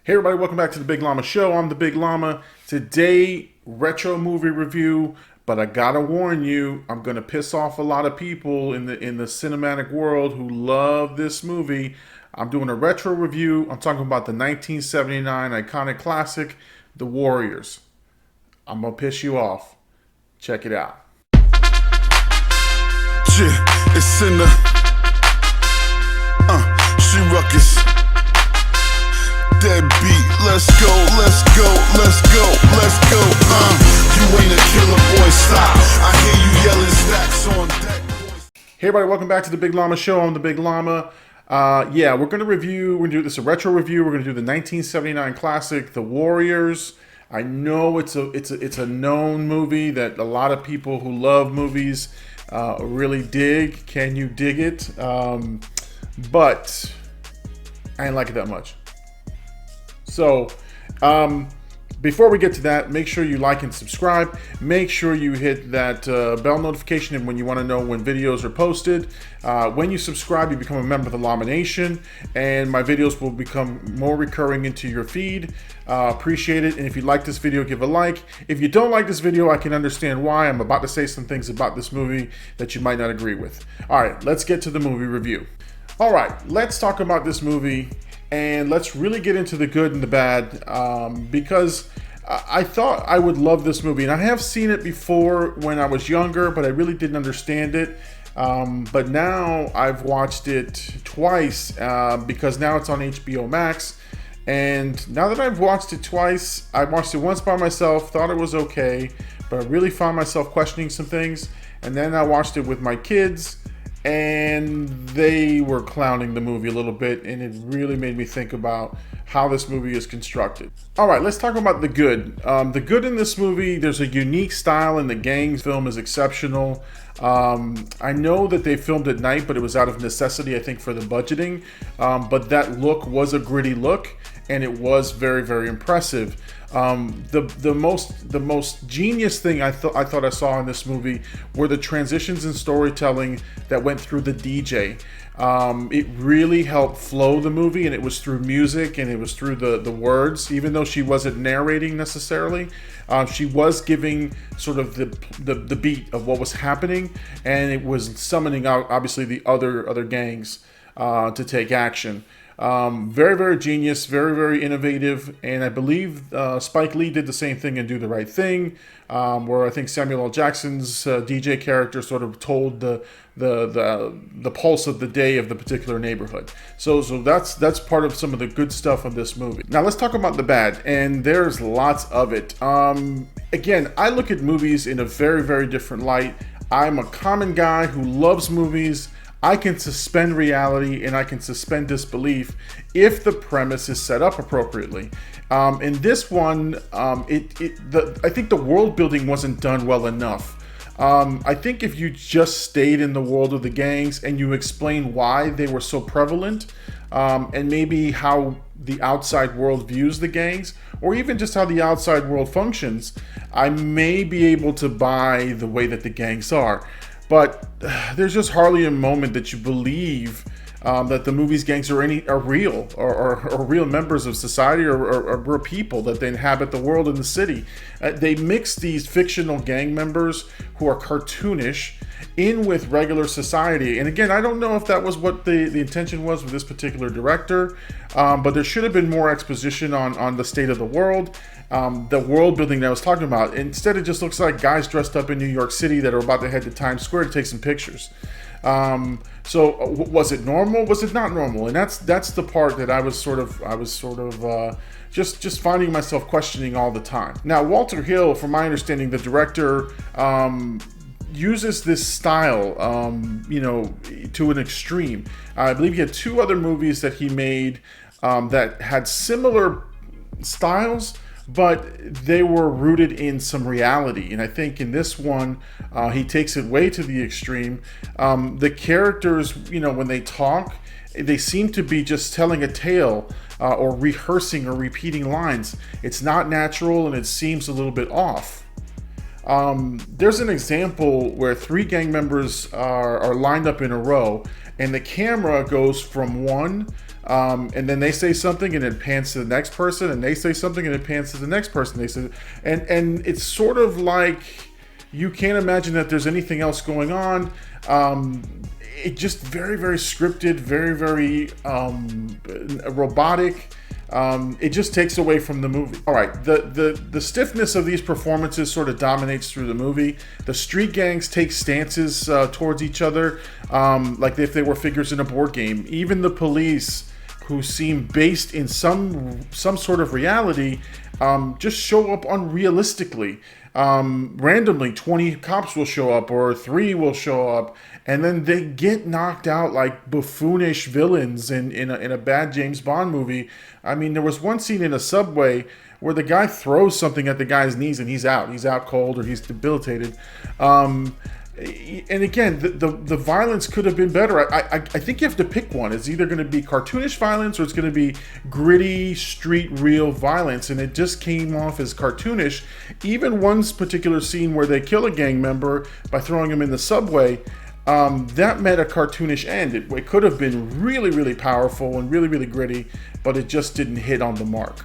Hey everybody, welcome back to the Big Llama Show. I'm the Big Llama. Today, retro movie review, but I gotta warn you, I'm gonna piss off a lot of people in the cinematic world who love this movie. I'm doing a retro review. I'm talking about the 1979 iconic classic, The Warriors. I'm gonna piss you off. Check it out. Yeah, it's in the she ruckus. Dead beat, let's go, let's go, let's go, let's go. You ain't a killer, boy, stop. I hear you yelling stacks on deck, boys. Hey everybody, welcome back to the Big Llama Show. I'm the Big Llama. Yeah, we're gonna do this a retro review. We're gonna do the 1979 classic, The Warriors. I know it's a known movie that a lot of people who love movies really dig. Can you dig it? But I ain't like it that much. So, before we get to that, make sure you like and subscribe. Make sure you hit that bell notification and when you want to know when videos are posted. When you subscribe, you become a member of the Llama Nation, and my videos will become more recurring into your feed. Appreciate it. And if you like this video, give a like. If you don't like this video, I can understand why. I'm about to say some things about this movie that you might not agree with. All right, let's get to the movie review. All right, let's talk about this movie. And let's really get into the good and the bad, because I thought I would love this movie. And I have seen it before when I was younger, but I really didn't understand it. But now I've watched it twice because now it's on HBO Max. And now that I've watched it twice, I watched it once by myself, thought it was okay, but I really found myself questioning some things. And then I watched it with my kids, and they were clowning the movie a little bit, and it really made me think about how this movie is constructed. All right, let's talk about the good. The good in this movie, there's a unique style, and the gang film is exceptional. I know that they filmed at night, but it was out of necessity, I think, for the budgeting. But that look was a gritty look, and it was very, very impressive. The most genius thing I thought I saw in this movie were the transitions in storytelling that went through the DJ. It really helped flow the movie, and it was through music and it was through the words. Even though she wasn't narrating necessarily, she was giving sort of the beat of what was happening, and it was summoning out obviously the other gangs to take action. Very, very genius, very, very innovative, and I believe Spike Lee did the same thing in Do the Right Thing, where I think Samuel L. Jackson's DJ character sort of told the pulse of the day of the particular neighborhood. So that's part of some of the good stuff of this movie. Now let's talk about the bad, and there's lots of it. Again, I look at movies in a very, very different light. I'm a common guy who loves movies. I can suspend reality and I can suspend disbelief if the premise is set up appropriately. In this one, I think the world building wasn't done well enough. I think if you just stayed in the world of the gangs and you explain why they were so prevalent, and maybe how the outside world views the gangs, or even just how the outside world functions, I may be able to buy the way that the gangs are. But there's just hardly a moment that you believe that the movie's gangs are real or real members of society or real people, that they inhabit the world and the city. They mix these fictional gang members who are cartoonish in with regular society. And again, I don't know if that was what the intention was with this particular director, but there should have been more exposition on the state of the world. The world building that I was talking about. Instead, it just looks like guys dressed up in New York City that are about to head to Times Square to take some pictures. So was it normal? Was it not normal? And that's the part that I was sort of just finding myself questioning all the time. Now, Walter Hill, from my understanding, the director, uses this style, to an extreme. I believe he had two other movies that he made that had similar styles, but they were rooted in some reality. And I think in this one, he takes it way to the extreme. The characters, when they talk, they seem to be just telling a tale or rehearsing or repeating lines. It's not natural, and it seems a little bit off. There's an example where three gang members are lined up in a row, and the camera goes from one, and then they say something, and it pans to the next person, and they say something, and it pans to the next person. They say, and it's sort of like you can't imagine that there's anything else going on. It just very, very scripted, very, very robotic. It just takes away from the movie. All right, the stiffness of these performances sort of dominates through the movie. The street gangs take stances towards each other, like if they were figures in a board game. Even the police, who seem based in some sort of reality, just show up unrealistically. Randomly 20 cops will show up, or 3 will show up, and then they get knocked out like buffoonish villains in a bad James Bond movie. I mean, there was one scene in a subway where the guy throws something at the guy's knees and he's out cold, or he's debilitated. And again, the violence could have been better. I think you have to pick one. It's either going to be cartoonish violence, or it's going to be gritty, street, real violence. And it just came off as cartoonish. Even one particular scene where they kill a gang member by throwing him in the subway, that met a cartoonish end. It could have been really, really powerful and really, really gritty, but it just didn't hit on the mark.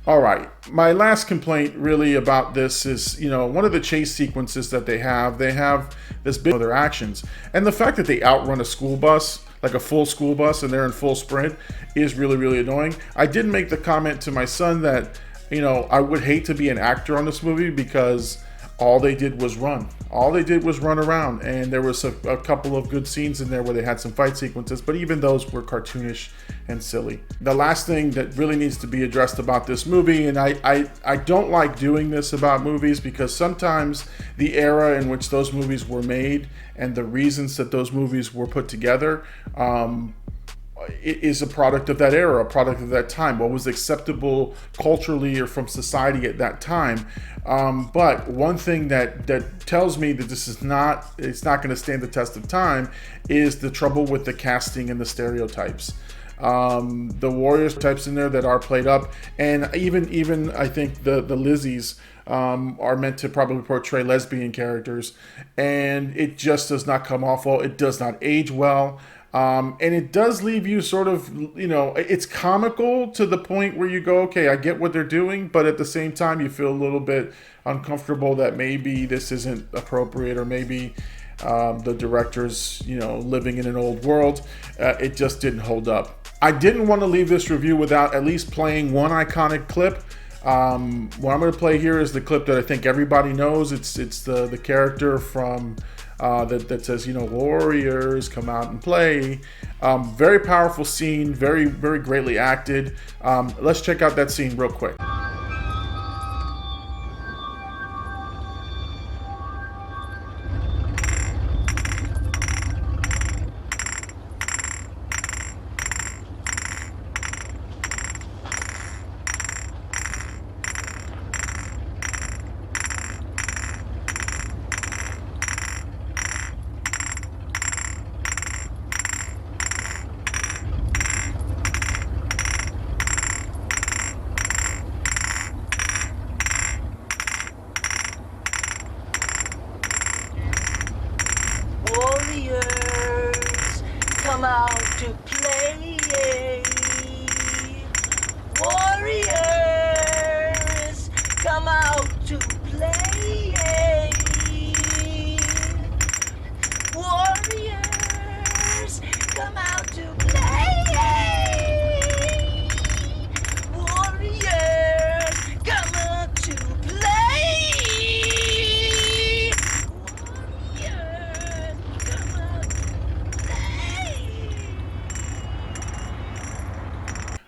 All right, my last complaint really about this is, one of the chase sequences that they have this big of their actions. And the fact that they outrun a school bus, like a full school bus, and they're in full sprint is really, really annoying. I did make the comment to my son that, I would hate to be an actor on this movie, because all they did was run. All they did was run around, and there was a couple of good scenes in there where they had some fight sequences, but even those were cartoonish and silly. The last thing that really needs to be addressed about this movie, and I don't like doing this about movies, because sometimes the era in which those movies were made and the reasons that those movies were put together, it is a product of that era, a product of that time, what was acceptable culturally or from society at that time. But one thing that tells me that it's not going to stand the test of time is the trouble with the casting and the stereotypes. The Warriors types in there that are played up, and even I think the Lizzies are meant to probably portray lesbian characters, and it just does not come off well. It does not age well. And it does leave you sort of, it's comical to the point where you go, okay, I get what they're doing, but at the same time, you feel a little bit uncomfortable that maybe this isn't appropriate, or maybe the director's, living in an old world. It just didn't hold up. I didn't want to leave this review without at least playing one iconic clip. What I'm going to play here is the clip that I think everybody knows. It's the character from that says, Warriors, come out and play. Very powerful scene, very, very greatly acted. Let's check out that scene real quick. Warriors, come out to play. Warriors, come out to play. Warriors, come out to play. Warriors, come out to play.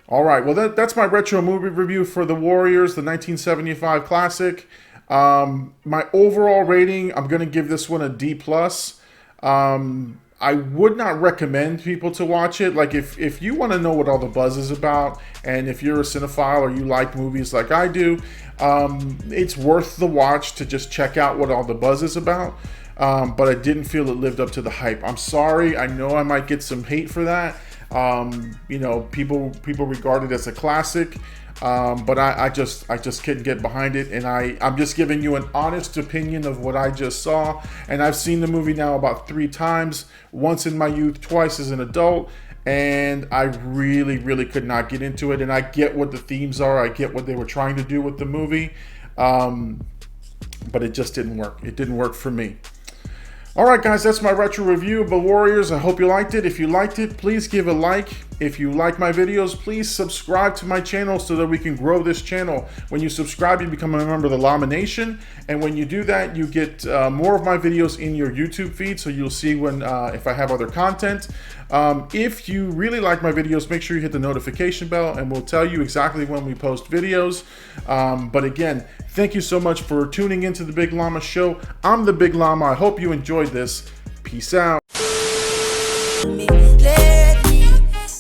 All right, well, that's my retro movie review for The Warriors, the 1975 classic. My overall rating, I'm going to give this one a D+. I would not recommend people to watch it. Like, if you want to know what all the buzz is about, and if you're a cinephile or you like movies like I do, it's worth the watch to just check out what all the buzz is about. But I didn't feel it lived up to the hype. I'm sorry. I know I might get some hate for that. People regard it as a classic. But I just couldn't get behind it, and I'm just giving you an honest opinion of what I just saw. And I've seen the movie now about 3 times, once in my youth, twice as an adult, and I really could not get into it. And I get what the themes are, I get what they were trying to do with the movie, but it just didn't work. It didn't work for me. All right, guys, that's my retro review of The Warriors. I hope you liked it. If you liked it, please give a like. If you like my videos, please subscribe to my channel so that we can grow this channel. When you subscribe, you become a member of the Llama Nation. And when you do that, you get more of my videos in your YouTube feed, so you'll see when if I have other content. If you really like my videos, make sure you hit the notification bell, and we'll tell you exactly when we post videos. But again, thank you so much for tuning into the Big Llama Show. I'm the Big Llama. I hope you enjoyed this. Peace out.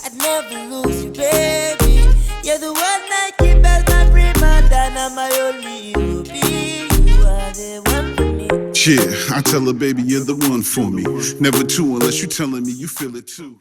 I'd never lose you, baby. You're the one I keep as my prima donna, my only ruby. You are the one for me. Yeah, I tell her, baby, you're the one for me. Never two unless you telling me you feel it too.